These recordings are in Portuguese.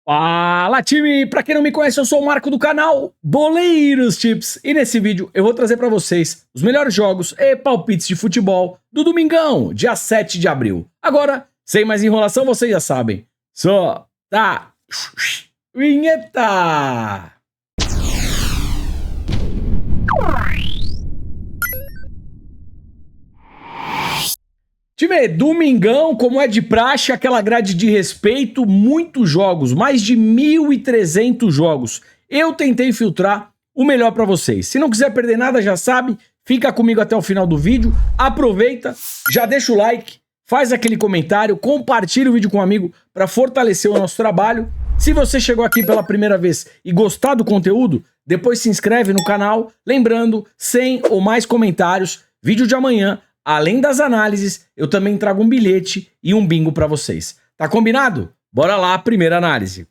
Fala, time! Pra quem não me conhece, eu sou o Marco do canal Boleiros Tips e nesse vídeo eu vou trazer pra vocês os melhores jogos e palpites de futebol do domingão, dia 7 de abril. Agora, sem mais enrolação, vocês já sabem. Só tá vinheta! Time, domingão, como é de praxe, aquela grade de respeito, muitos jogos, mais de 1.300 jogos. Eu tentei filtrar o melhor pra vocês. Se não quiser perder nada, já sabe, fica comigo até o final do vídeo, aproveita, já deixa o like, faz aquele comentário, compartilha o vídeo com um amigo pra fortalecer o nosso trabalho. Se você chegou aqui pela primeira vez e gostar do conteúdo, depois se inscreve no canal. Lembrando, 100 ou mais comentários, vídeo de amanhã. Além das análises, eu também trago um bilhete e um bingo pra vocês. Tá combinado? Bora lá, primeira análise.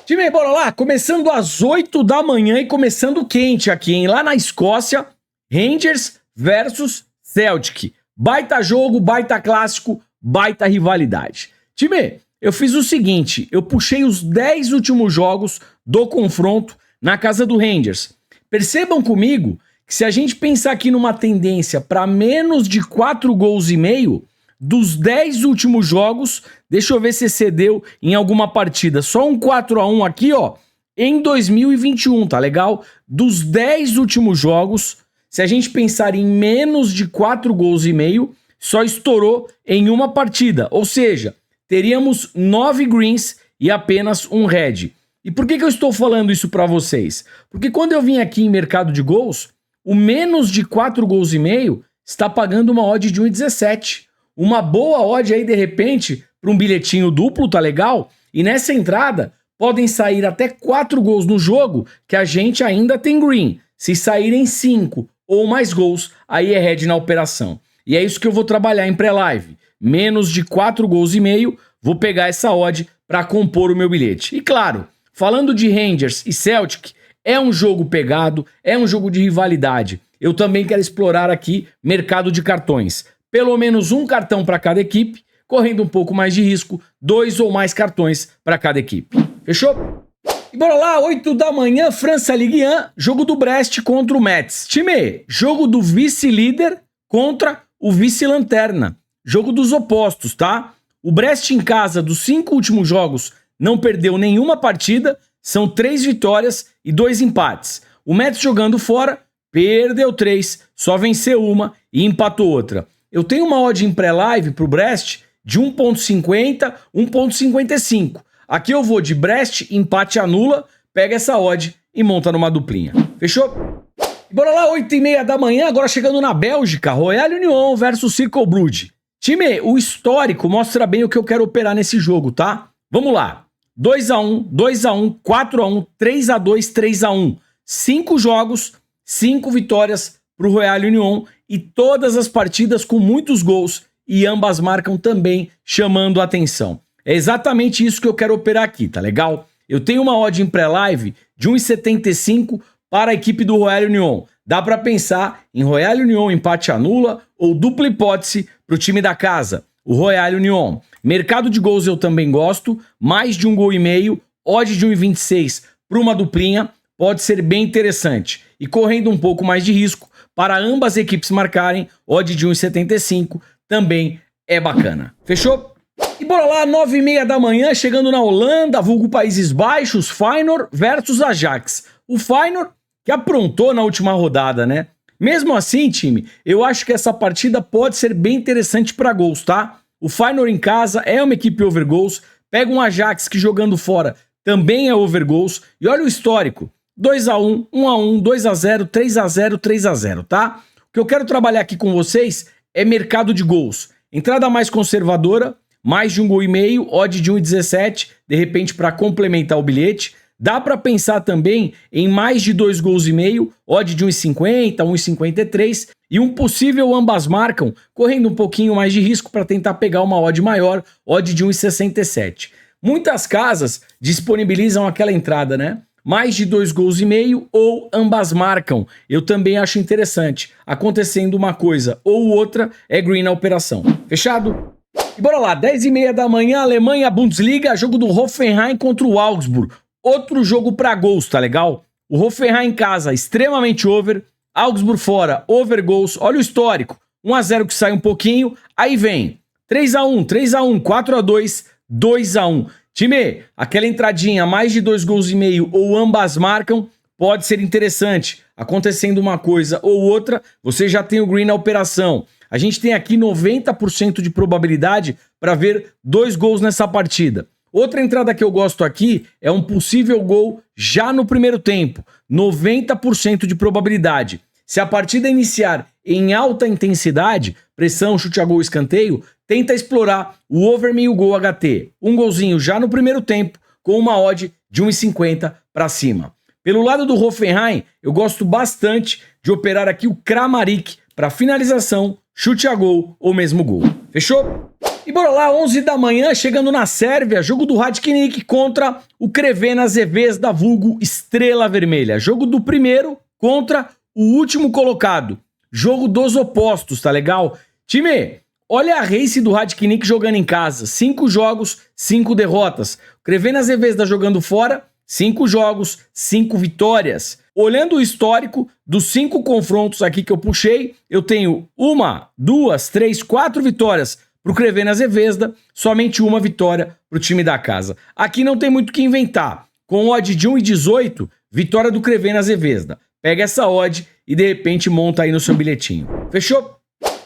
Time, bora lá! Começando às 8 da manhã e começando quente aqui, hein? Lá na Escócia, Rangers versus Celtic. Baita jogo, baita clássico, baita rivalidade. Time, eu fiz o seguinte, eu puxei os 10 últimos jogos do confronto na casa do Rangers. Percebam comigo que se a gente pensar aqui numa tendência para menos de 4 gols e meio, dos 10 últimos jogos, deixa eu ver se excedeu em alguma partida, só um 4-1 aqui, ó, em 2021, tá legal? Dos 10 últimos jogos, se a gente pensar em menos de 4 gols e meio, só estourou em uma partida, ou seja, teríamos 9 greens e apenas um red. E por que eu estou falando isso para vocês? Porque quando eu vim aqui em mercado de gols, o menos de 4 gols e meio está pagando uma odd de 1,17. Uma boa odd aí, de repente, para um bilhetinho duplo, tá legal? E nessa entrada, podem sair até 4 gols no jogo, que a gente ainda tem green. Se saírem 5 ou mais gols, aí é red na operação. E é isso que eu vou trabalhar em pré-live. Menos de 4 gols e meio, vou pegar essa odd para compor o meu bilhete. E claro, falando de Rangers e Celtic, é um jogo pegado, é um jogo de rivalidade. Eu também quero explorar aqui mercado de cartões. Pelo menos um cartão para cada equipe, correndo um pouco mais de risco, 2 ou mais cartões para cada equipe. Fechou? E bora lá, 8 da manhã, França Ligue 1, jogo do Brest contra o Metz. Time, jogo do vice-líder contra o vice-lanterna. Jogo dos opostos, tá? O Brest em casa, dos 5 últimos jogos, não perdeu nenhuma partida. São 3 vitórias e 2 empates. O Metz jogando fora, perdeu 3, só venceu uma e empatou outra. Eu tenho uma odd em pré-live pro Brest de 1.50, 1.55. Aqui eu vou de Brest, empate anula, pega essa odd e monta numa duplinha. Fechou? E bora lá, 8h30 da manhã, agora chegando na Bélgica, Royal Union versus Cercle Brugge. Time, o histórico mostra bem o que eu quero operar nesse jogo, tá? Vamos lá. 2-1, 2-1, 4-1, 3-2, 3-1. 5 jogos, 5 vitórias para o Royal Union e todas as partidas com muitos gols e ambas marcam também chamando a atenção. É exatamente isso que eu quero operar aqui, tá legal? Eu tenho uma odd em pré-live de 1,75 para a equipe do Royal Union. Dá para pensar em Royal Union empate anula ou dupla hipótese para o time da casa, o Royal Union. Mercado de gols eu também gosto, mais de 1,5 gol, odd de 1,26 para uma duplinha, pode ser bem interessante. E correndo um pouco mais de risco, para ambas equipes marcarem, odd de 1,75 também é bacana. Fechou? E bora lá, 9h30 da manhã, chegando na Holanda, vulgo Países Baixos, Feyenoord versus Ajax. O Feyenoord que aprontou na última rodada, né? Mesmo assim, time, eu acho que essa partida pode ser bem interessante para gols, tá? O Feyenoord em casa é uma equipe over goals, pega um Ajax que jogando fora também é over goals, e olha o histórico, 2-1, 1-1, 2-0, 3-0, 3-0, tá? O que eu quero trabalhar aqui com vocês é mercado de gols. Entrada mais conservadora, mais de 1,5 gol, odd de 1,17, de repente para complementar o bilhete. Dá para pensar também em mais de 2,5 gols, odd de 1,50, 1,53 e um possível ambas marcam, correndo um pouquinho mais de risco para tentar pegar uma odd maior, odd de 1,67. Muitas casas disponibilizam aquela entrada, né? Mais de 2,5 gols ou ambas marcam. Eu também acho interessante. Acontecendo uma coisa ou outra, é green na operação. Fechado? E bora lá, 10h30 da manhã, Alemanha, Bundesliga, jogo do Hoffenheim contra o Augsburg. Outro jogo pra gols, tá legal? O Hoffenheim em casa, extremamente over. Augsburg fora, over gols. Olha o histórico, 1-0 que sai um pouquinho, aí vem 3-1, 3-1, 4-2, 2-1. Time, aquela entradinha, mais de 2 gols e meio ou ambas marcam, pode ser interessante. Acontecendo uma coisa ou outra, você já tem o green na operação. A gente tem aqui 90% de probabilidade para ver 2 gols nessa partida. Outra entrada que eu gosto aqui é um possível gol já no primeiro tempo. 90% de probabilidade. Se a partida iniciar em alta intensidade, pressão, chute a gol, escanteio, tenta explorar o over meio gol HT. Um golzinho já no primeiro tempo, com uma odd de 1,50 para cima. Pelo lado do Hoffenheim, eu gosto bastante de operar aqui o Kramaric para finalização, chute a gol ou mesmo gol. Fechou? E bora lá, 11 da manhã, chegando na Sérvia, jogo do Radkinic contra o Crvena Zvezda, vulgo Estrela Vermelha. Jogo do primeiro contra o último colocado. Jogo dos opostos, tá legal? Time, olha a race do Radkinic jogando em casa. 5 jogos, 5 derrotas. O Crvena Zvezda jogando fora, 5 jogos, 5 vitórias. Olhando o histórico dos 5 confrontos aqui que eu puxei, eu tenho 1, 2, 3, 4 vitórias para o Crvena Zvezda, somente 1 vitória para o time da casa. Aqui não tem muito o que inventar. Com odd de 1,18, vitória do Crvena Zvezda. Pega essa odd e de repente monta aí no seu bilhetinho. Fechou?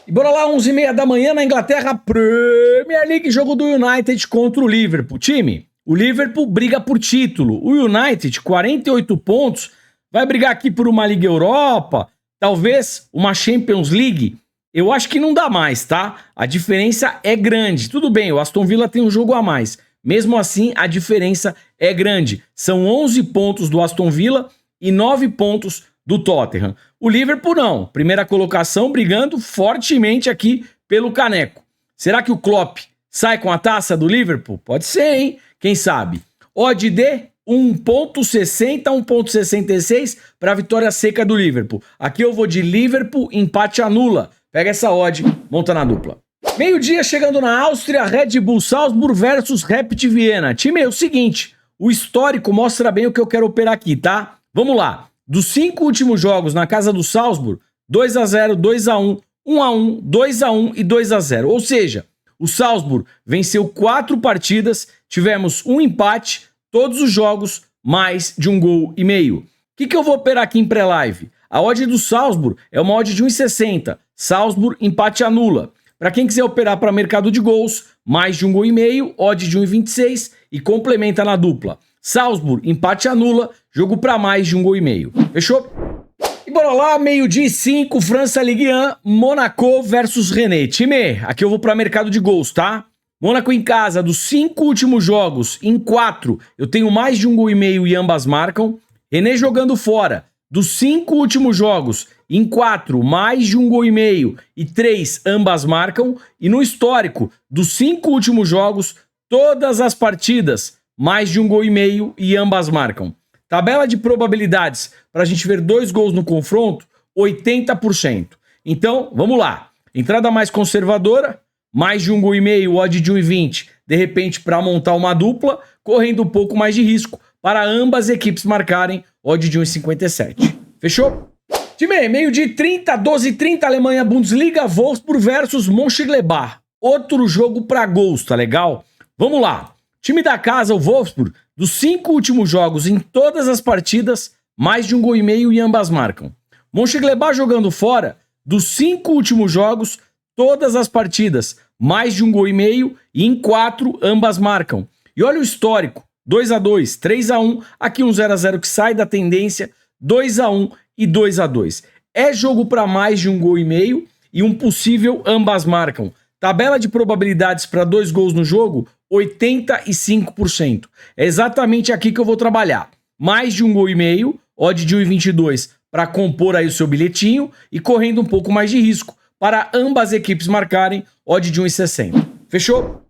E bora lá, 11h30 da manhã na Inglaterra, Premier League, jogo do United contra o Liverpool. Time, o Liverpool briga por título. O United, 48 pontos, vai brigar aqui por uma Liga Europa, talvez uma Champions League. Eu acho que não dá mais, tá? A diferença é grande. Tudo bem, o Aston Villa tem um jogo a mais. Mesmo assim, a diferença é grande. São 11 pontos do Aston Villa e 9 pontos do Tottenham. O Liverpool não. Primeira colocação, brigando fortemente aqui pelo caneco. Será que o Klopp sai com a taça do Liverpool? Pode ser, hein? Quem sabe? Odd de 1,60, 1,66 para a vitória seca do Liverpool. Aqui eu vou de Liverpool, empate anula. Pega essa odd, monta na dupla. Meio-dia chegando na Áustria, Red Bull Salzburg versus Rapid Viena. Time, é o seguinte, o histórico mostra bem o que eu quero operar aqui, tá? Vamos lá. Dos 5 últimos jogos na casa do Salzburg, 2-0, 2-1, 1-1, 2-1 e 2-0. Ou seja, o Salzburg venceu 4 partidas, tivemos um empate, todos os jogos mais de 1,5 gols. O que eu vou operar aqui em pré-live? A odd do Salzburg é uma odd de 1,60. Salzburg, empate anula. Para quem quiser operar para mercado de gols, mais de 1,5 gols, odd de 1,26 e complementa na dupla. Salzburg, empate anula, jogo para mais de 1,5 gols. Fechou? E bora lá, 12h05, França Ligue 1, Monaco versus Rennes. Time, aqui eu vou para mercado de gols, tá? Mônaco em casa, dos 5 últimos jogos, em 4, eu tenho mais de 1,5 gols e ambas marcam. Rennes jogando fora, dos 5 últimos jogos, em 4, mais de 1,5 gols e 3, ambas marcam. E no histórico, dos 5 últimos jogos, todas as partidas, mais de 1,5 gols e ambas marcam. Tabela de probabilidades para a gente ver 2 gols no confronto, 80%. Então, vamos lá. Entrada mais conservadora, mais de 1,5 gols, odd de 1,20. De repente, para montar uma dupla, correndo um pouco mais de risco para ambas equipes marcarem, odd de 1,57. Fechou? Time, meio-dia 30, 12h30, Alemanha, Bundesliga, Wolfsburg versus Mönchengladbach. Outro jogo para gols, tá legal? Vamos lá. Time da casa, o Wolfsburg, dos 5 últimos jogos, em todas as partidas, mais de 1,5 gols e ambas marcam. Mönchengladbach jogando fora, dos 5 últimos jogos, todas as partidas, mais de 1,5 gols e em 4 ambas marcam. E olha o histórico, 2-2, 3-1, aqui um 0-0 que sai da tendência, 2-1 e 2-2. É jogo para mais de 1,5 gols e um possível ambas marcam. Tabela de probabilidades para 2 gols no jogo, 85%. É exatamente aqui que eu vou trabalhar. Mais de 1,5 gols, odd de 1,22 para compor aí o seu bilhetinho e correndo um pouco mais de risco para ambas equipes marcarem, odd de 1,60. Fechou?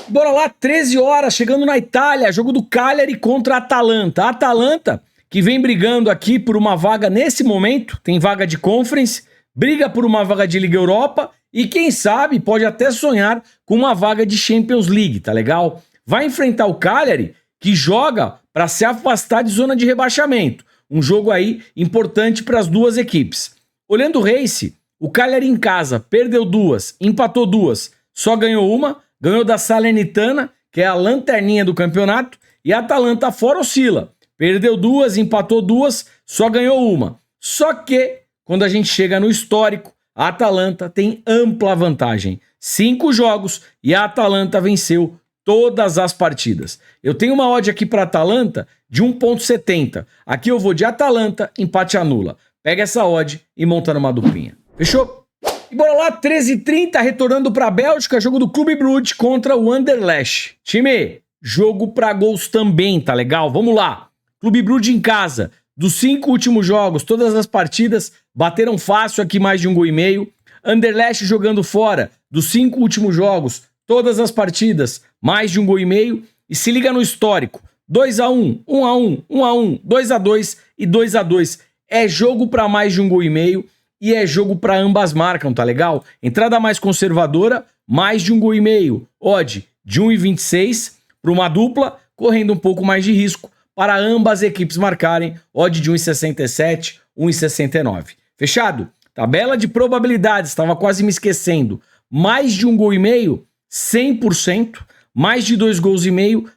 Bora lá, 13 horas, chegando na Itália, jogo do Cagliari contra a Atalanta. A Atalanta, que vem brigando aqui por uma vaga nesse momento, tem vaga de Conference, briga por uma vaga de Liga Europa e quem sabe pode até sonhar com uma vaga de Champions League, tá legal? Vai enfrentar o Cagliari, que joga para se afastar de zona de rebaixamento. Um jogo aí importante para as duas equipes. Olhando o Race, o Cagliari em casa perdeu 2, empatou 2, só ganhou uma, ganhou da Salernitana, que é a lanterninha do campeonato, e a Atalanta fora oscila. Perdeu 2, empatou 2, só ganhou uma. Só que, quando a gente chega no histórico, a Atalanta tem ampla vantagem. 5 jogos e a Atalanta venceu todas as partidas. Eu tenho uma odd aqui para a Atalanta de 1,70. Aqui eu vou de Atalanta, empate anula. Pega essa odd e monta numa duplinha. Fechou? E bora lá, 13h30, retornando para a Bélgica, jogo do Clube Brugge contra o Anderlecht. Time, jogo para gols também, tá legal? Vamos lá. Clube Brugge em casa. Dos 5 últimos jogos, todas as partidas bateram fácil aqui mais de 1,5 gol. Anderlecht jogando fora. Dos 5 últimos jogos, todas as partidas, mais de 1,5 gol. E se liga no histórico. 2-1, 1-1, 1-1, 2-2 e 2-2. É jogo para mais de 1,5 gol e é jogo para ambas marcam, tá legal? Entrada mais conservadora, mais de 1,5 gol. Odd de 1,26 para uma dupla, correndo um pouco mais de risco para ambas equipes marcarem. Odd de 1,67, 1,69. Fechado? Tabela de probabilidades, estava quase me esquecendo. Mais de 1,5 gol, 100%. Mais de 2,5 gols,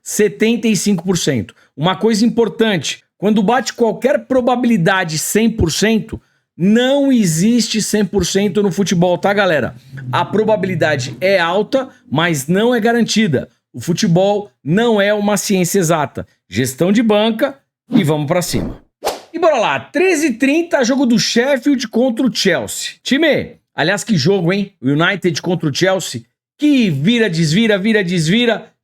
75%. Uma coisa importante, quando bate qualquer probabilidade 100%, não existe 100% no futebol, tá, galera? A probabilidade é alta, mas não é garantida. O futebol não é uma ciência exata. Gestão de banca e vamos pra cima. E bora lá, 13h30, jogo do Sheffield contra o Chelsea. Time, aliás, que jogo, hein? O United contra o Chelsea. Que vira, desvira,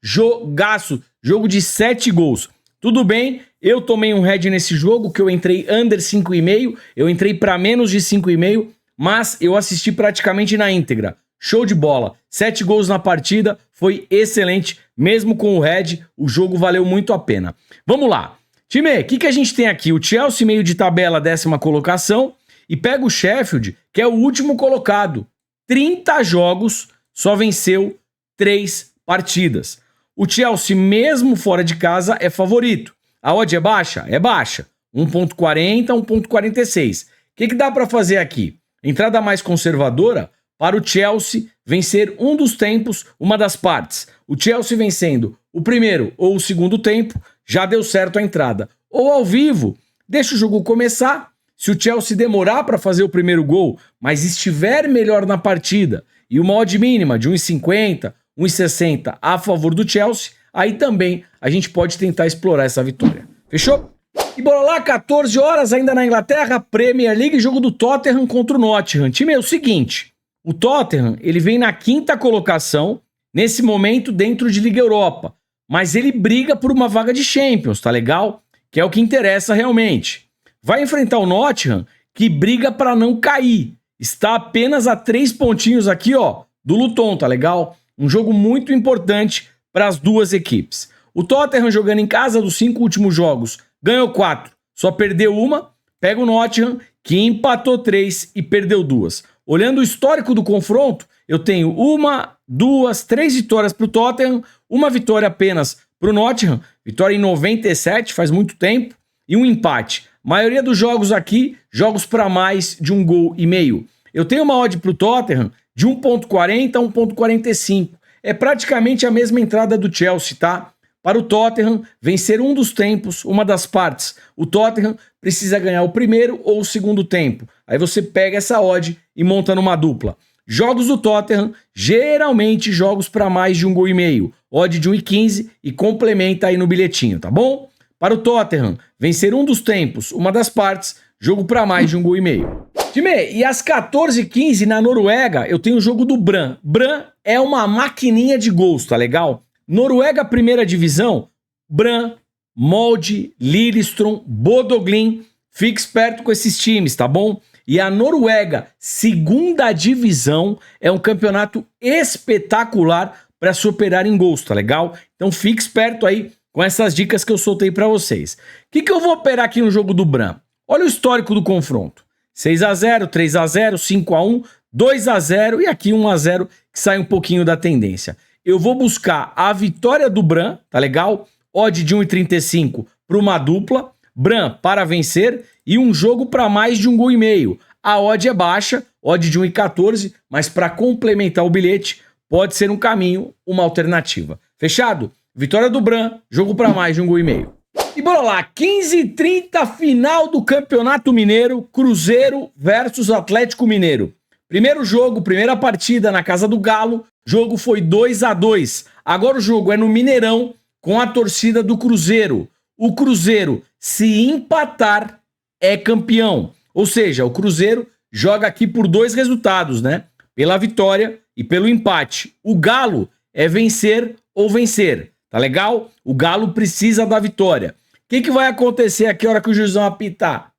jogaço. Jogo de 7 gols. Tudo bem, eu tomei um head nesse jogo, que eu entrei under 5,5, eu entrei para menos de 5,5, mas eu assisti praticamente na íntegra. Show de bola. 7 gols na partida, foi excelente. Mesmo com o head, o jogo valeu muito a pena. Vamos lá. Time, o que a gente tem aqui? O Chelsea meio de tabela, 10ª colocação, e pega o Sheffield, que é o último colocado. 30 jogos, só venceu 3 partidas. O Chelsea, mesmo fora de casa, é favorito. A odd é baixa? É baixa. 1,40, 1,46. O que dá para fazer aqui? Entrada mais conservadora para o Chelsea vencer um dos tempos, uma das partes. O Chelsea vencendo o primeiro ou o segundo tempo, já deu certo a entrada. Ou ao vivo, deixa o jogo começar. Se o Chelsea demorar para fazer o primeiro gol, mas estiver melhor na partida, e uma odd mínima de 1,50, 1,60 a favor do Chelsea, aí também a gente pode tentar explorar essa vitória. Fechou? E bora lá, 14 horas ainda na Inglaterra, Premier League, jogo do Tottenham contra o Nottingham. Time, é o seguinte, o Tottenham, ele vem na 5ª colocação, nesse momento dentro de Liga Europa, mas ele briga por uma vaga de Champions, tá legal? Que é o que interessa realmente. Vai enfrentar o Nottingham, que briga para não cair. Está apenas a 3 pontinhos aqui, ó, do Luton, tá legal? Um jogo muito importante para as duas equipes. O Tottenham jogando em casa dos 5 últimos jogos, ganhou 4, só perdeu uma. Pega o Nottingham, que empatou 3 e perdeu 2. Olhando o histórico do confronto, eu tenho 1, 2, 3 vitórias para o Tottenham, uma vitória apenas para o Nottingham, vitória em 97, faz muito tempo, e um empate. Maioria dos jogos aqui, jogos para mais de 1,5 gols. Eu tenho uma odd para o Tottenham de 1,40 a 1,45. É praticamente a mesma entrada do Chelsea, tá? Para o Tottenham vencer um dos tempos, uma das partes. O Tottenham precisa ganhar o primeiro ou o segundo tempo. Aí você pega essa odd e monta numa dupla. Jogos do Tottenham, geralmente jogos para mais de 1,5 gols. Odd de 1,15 e complementa aí no bilhetinho, tá bom? Para o Tottenham, vencer um dos tempos, uma das partes, jogo para mais de 1,5 gols. Time, e às 14h15 na Noruega, eu tenho o jogo do Brann. Brann é uma maquininha de gols, tá legal? Noruega, primeira divisão, Brann, Molde, Lillestrøm, Bodø Glimt, fique esperto com esses times, tá bom? E a Noruega, segunda divisão, é um campeonato espetacular para se operar em gols, tá legal? Então fique esperto aí com essas dicas que eu soltei para vocês. O que eu vou operar aqui no jogo do Brann? Olha o histórico do confronto. 6-0, 3-0, 5-1, 2-0 e aqui 1-0 que sai um pouquinho da tendência. Eu vou buscar a vitória do Bran, tá legal? Odd de 1,35 para uma dupla, Bran para vencer e um jogo para mais de 1,5 gol. A odd é baixa, odd de 1,14, mas para complementar o bilhete pode ser um caminho, uma alternativa. Fechado? Vitória do Bran, jogo para mais de 1,5 gol. E bora lá, 15h30, final do Campeonato Mineiro, Cruzeiro versus Atlético Mineiro. Primeiro jogo, primeira partida na casa do Galo, jogo foi 2-2. Agora o jogo é no Mineirão com a torcida do Cruzeiro. O Cruzeiro, se empatar, é campeão. Ou seja, o Cruzeiro joga aqui por 2 resultados, né? Pela vitória e pelo empate. O Galo é vencer ou vencer, tá legal? O Galo precisa da vitória. O que vai acontecer aqui na hora que o juizão apitar?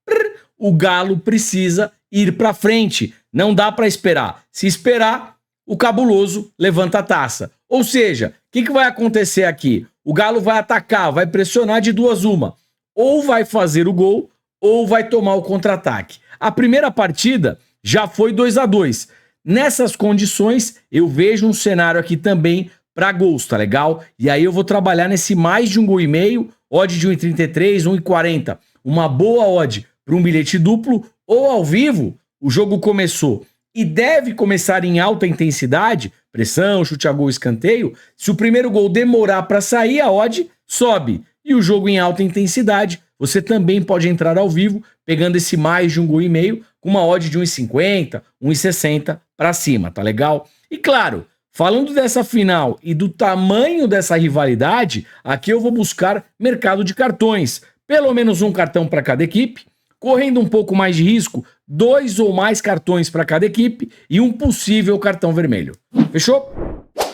O Galo precisa ir pra frente. Não dá pra esperar. Se esperar, o cabuloso levanta a taça. Ou seja, o que vai acontecer aqui? O Galo vai atacar, vai pressionar de duas uma. Ou vai fazer o gol, ou vai tomar o contra-ataque. A primeira partida já foi 2-2. Nessas condições, eu vejo um cenário aqui também para gols, tá legal? E aí eu vou trabalhar nesse mais de 1,5 gol, odd de 1,33, 1,40. Uma boa odd para um bilhete duplo ou ao vivo. O jogo começou e deve começar em alta intensidade, pressão, chute a gol, escanteio. Se o primeiro gol demorar para sair, a odd sobe. E o jogo em alta intensidade, você também pode entrar ao vivo, pegando esse mais de 1,5 gol, com uma odd de 1,50, 1,60 para cima, tá legal? E claro, falando dessa final e do tamanho dessa rivalidade, aqui eu vou buscar mercado de cartões. Pelo menos um cartão para cada equipe, correndo um pouco mais de risco, 2 ou mais cartões para cada equipe e um possível cartão vermelho. Fechou?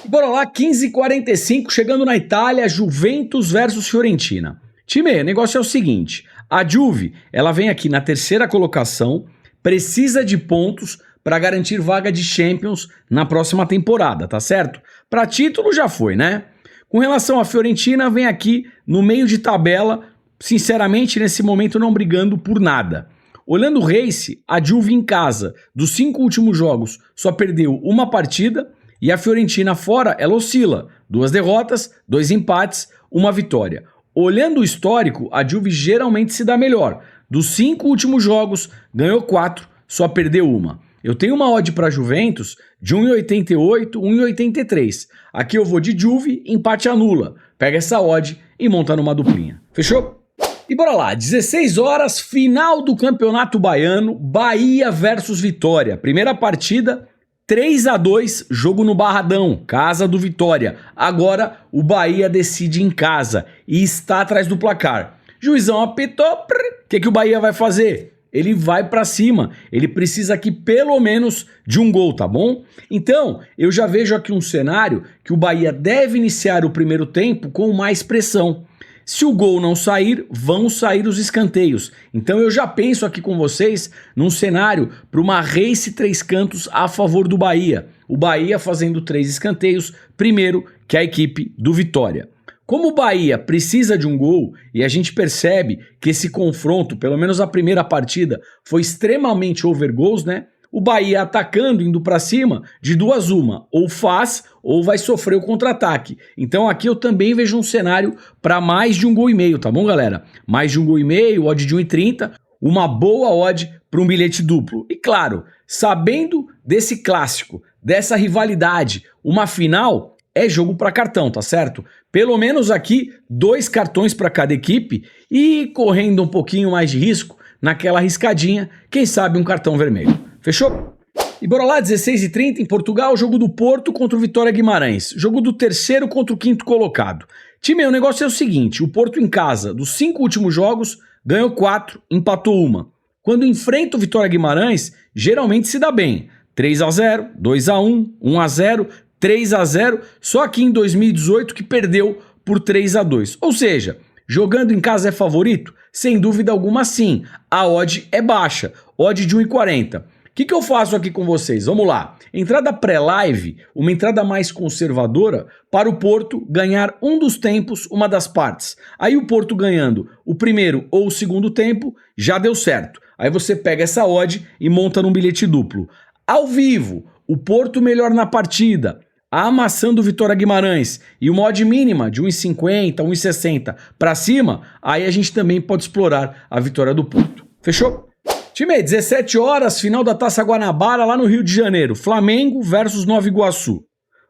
E bora lá, 15h45, chegando na Itália, Juventus versus Fiorentina. Time, o negócio é o seguinte, a Juve, ela vem aqui na terceira colocação, precisa de pontos para garantir vaga de Champions na próxima temporada, tá certo? Para título já foi, né? Com relação à Fiorentina, vem aqui no meio de tabela, sinceramente, nesse momento não brigando por nada. Olhando o Race, a Juve em casa, dos 5 últimos jogos, só perdeu uma partida e a Fiorentina fora, ela oscila. 2 derrotas, 2 empates, 1 vitória. Olhando o histórico, a Juve geralmente se dá melhor. Dos 5 últimos jogos, ganhou 4, só perdeu 1. Eu tenho uma odd para Juventus de 1,88, 1,83. Aqui eu vou de Juve, empate anula. Pega essa odd e monta numa duplinha. Fechou? E bora lá, 16 horas, final do Campeonato Baiano, Bahia versus Vitória. Primeira partida, 3-2, jogo no Barradão, casa do Vitória. Agora o Bahia decide em casa e está atrás do placar. Juizão apitou, o que o Bahia vai fazer? Ele vai pra cima, ele precisa aqui pelo menos de um gol, tá bom? Então, eu já vejo aqui um cenário que o Bahia deve iniciar o primeiro tempo com mais pressão. Se o gol não sair, vão sair os escanteios. Então eu já penso aqui com vocês num cenário para uma Race 3 cantos a favor do Bahia. O Bahia fazendo 3 escanteios, primeiro que a equipe do Vitória. Como o Bahia precisa de um gol e a gente percebe que esse confronto, pelo menos a primeira partida, foi extremamente over goals, né? O Bahia atacando, indo para cima, de duas uma, ou faz ou vai sofrer o contra-ataque. Então aqui eu também vejo um cenário para mais de 1,5 gol, tá bom, galera? Mais de 1,5 gol, odd de 1,30, uma boa odd para um bilhete duplo. E claro, sabendo desse clássico, dessa rivalidade, uma final é jogo para cartão, tá certo? Pelo menos aqui 2 cartões para cada equipe e correndo um pouquinho mais de risco, naquela riscadinha, quem sabe um cartão vermelho. Fechou? E bora lá, 16h30 em Portugal, jogo do Porto contra o Vitória Guimarães. Jogo do terceiro contra o quinto colocado. Time, o negócio é o seguinte, o Porto em casa, dos 5 últimos jogos, ganhou 4, empatou 1. Quando enfrenta o Vitória Guimarães, geralmente se dá bem. 3-0, 2-1, 1-0, 3-0, só aqui em 2018 que perdeu por 3-2. Ou seja, jogando em casa é favorito? Sem dúvida alguma sim. A odd é baixa, odd de 1,40. O que eu faço aqui com vocês? Vamos lá. Entrada pré-live, uma entrada mais conservadora para o Porto ganhar um dos tempos, uma das partes. Aí o Porto ganhando o primeiro ou o segundo tempo, já deu certo. Aí você pega essa odd e monta num bilhete duplo. ao vivo, o Porto melhor na partida, amassando o Vitória Guimarães e uma odd mínima de 1,50, 1,60 para cima, aí a gente também pode explorar a vitória do Porto. Fechou? Time, 17 horas, final da Taça Guanabara lá no Rio de Janeiro. Flamengo versus Nova Iguaçu.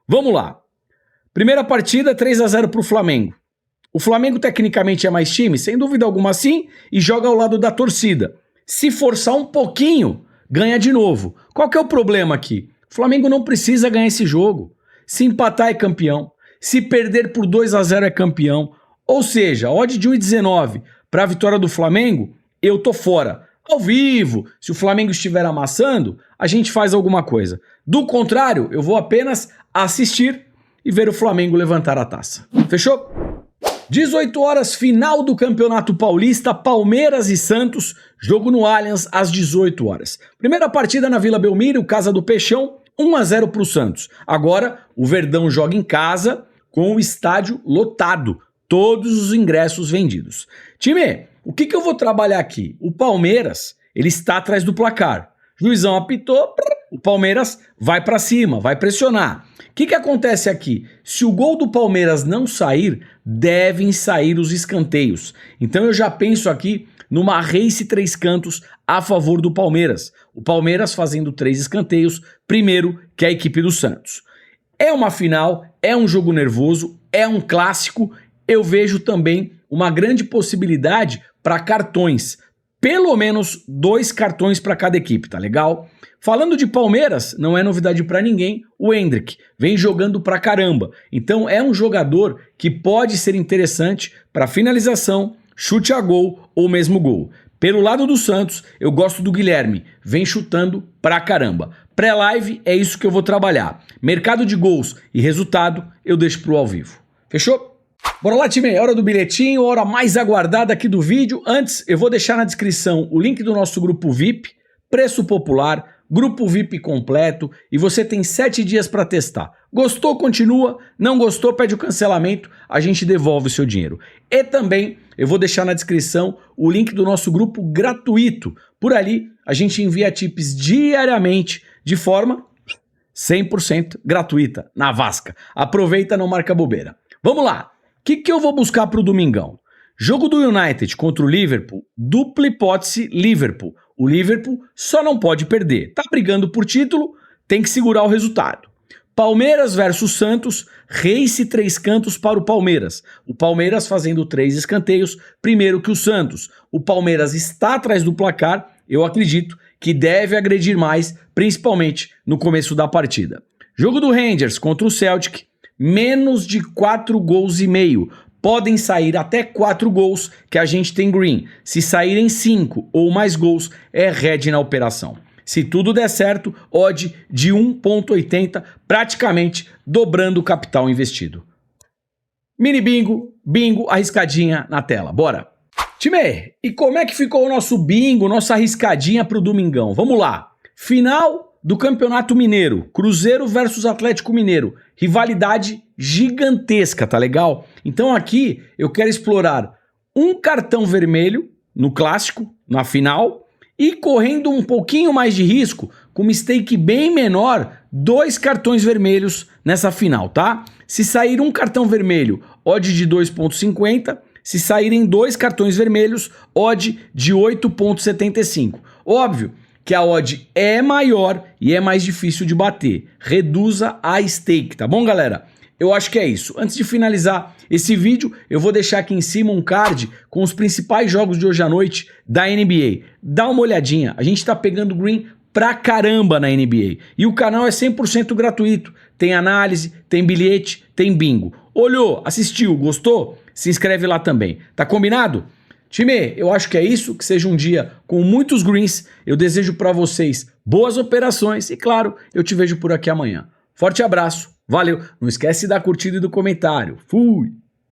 Vamos lá. Primeira partida, 3-0 para o Flamengo. O Flamengo tecnicamente é mais time, sem dúvida alguma sim, e joga ao lado da torcida. Se forçar um pouquinho, ganha de novo. Qual que é o problema aqui? O Flamengo não precisa ganhar esse jogo. Se empatar é campeão. Se perder por 2-0 é campeão. Ou seja, odd de 1,19 para a vitória do Flamengo, eu tô fora. Ao vivo, se o Flamengo estiver amassando, a gente faz alguma coisa. Do contrário, eu vou apenas assistir e ver o Flamengo levantar a taça. Fechou? 18 horas, final do Campeonato Paulista, Palmeiras e Santos, jogo no Allianz às 18 horas. Primeira partida na Vila Belmiro, Casa do Peixão, 1-0 para o Santos. Agora, o Verdão joga em casa com o estádio lotado, todos os ingressos vendidos. Time, o que eu vou trabalhar aqui? O Palmeiras, ele está atrás do placar. Juizão apitou, o Palmeiras vai para cima, vai pressionar. O que acontece aqui? Se o gol do Palmeiras não sair, devem sair os escanteios. Então eu já penso aqui numa race 3 cantos a favor do Palmeiras. O Palmeiras fazendo 3 escanteios, primeiro que a equipe do Santos. É uma final, é um jogo nervoso, é um clássico. Eu vejo também uma grande possibilidade para cartões. Pelo menos 2 cartões para cada equipe, tá legal? Falando de Palmeiras, não é novidade para ninguém, o Endrick vem jogando pra caramba. Então é um jogador que pode ser interessante para finalização, chute a gol ou mesmo gol. Pelo lado do Santos, eu gosto do Guilherme, vem chutando pra caramba. Pré-live é isso que eu vou trabalhar. Mercado de gols e resultado eu deixo pro ao vivo. Fechou? Bora lá, time, hora do bilhetinho, hora mais aguardada aqui do vídeo. Antes, eu vou deixar na descrição o link do nosso grupo VIP, preço popular, grupo VIP completo, e você tem 7 dias para testar. Gostou, continua, não gostou, pede o cancelamento, a gente devolve o seu dinheiro. E também, eu vou deixar na descrição o link do nosso grupo gratuito. Por ali, a gente envia tips diariamente, de forma 100% gratuita, na Vasca. Aproveita, não marca bobeira. Vamos lá! O que eu vou buscar para o domingão? Jogo do United contra o Liverpool, dupla hipótese Liverpool. O Liverpool só não pode perder. Tá brigando por título, tem que segurar o resultado. Palmeiras versus Santos, race 3 cantos para o Palmeiras. O Palmeiras fazendo 3 escanteios, primeiro que o Santos. O Palmeiras está atrás do placar, eu acredito que deve agredir mais, principalmente no começo da partida. Jogo do Rangers contra o Celtic, menos de 4 gols e meio. Podem sair até 4 gols que a gente tem green. Se saírem 5 ou mais gols, é red na operação. Se tudo der certo, odd de 1,80, praticamente dobrando o capital investido. Mini bingo, bingo, arriscadinha na tela. Bora! Time, e como é que ficou o nosso bingo, nossa arriscadinha para o domingão? Vamos lá! Final do Campeonato Mineiro, Cruzeiro versus Atlético Mineiro, rivalidade gigantesca, tá legal? Então aqui eu quero explorar um cartão vermelho no clássico, na final, e correndo um pouquinho mais de risco, com uma stake bem menor, 2 cartões vermelhos nessa final, tá? Se sair um cartão vermelho, odd de 2,50, se saírem 2 cartões vermelhos, odd de 8,75. Óbvio que a odd é maior e é mais difícil de bater. Reduza a stake, tá bom, galera? Eu acho que é isso. Antes de finalizar esse vídeo, eu vou deixar aqui em cima um card com os principais jogos de hoje à noite da NBA. Dá uma olhadinha, a gente tá pegando green pra caramba na NBA. E o canal é 100% gratuito. Tem análise, tem bilhete, tem bingo. Olhou, assistiu, gostou? Se inscreve lá também. Tá combinado? Time, eu acho que é isso, que seja um dia com muitos greens. Eu desejo para vocês boas operações e, claro, eu te vejo por aqui amanhã. Forte abraço, valeu, não esquece da curtida e do comentário. Fui!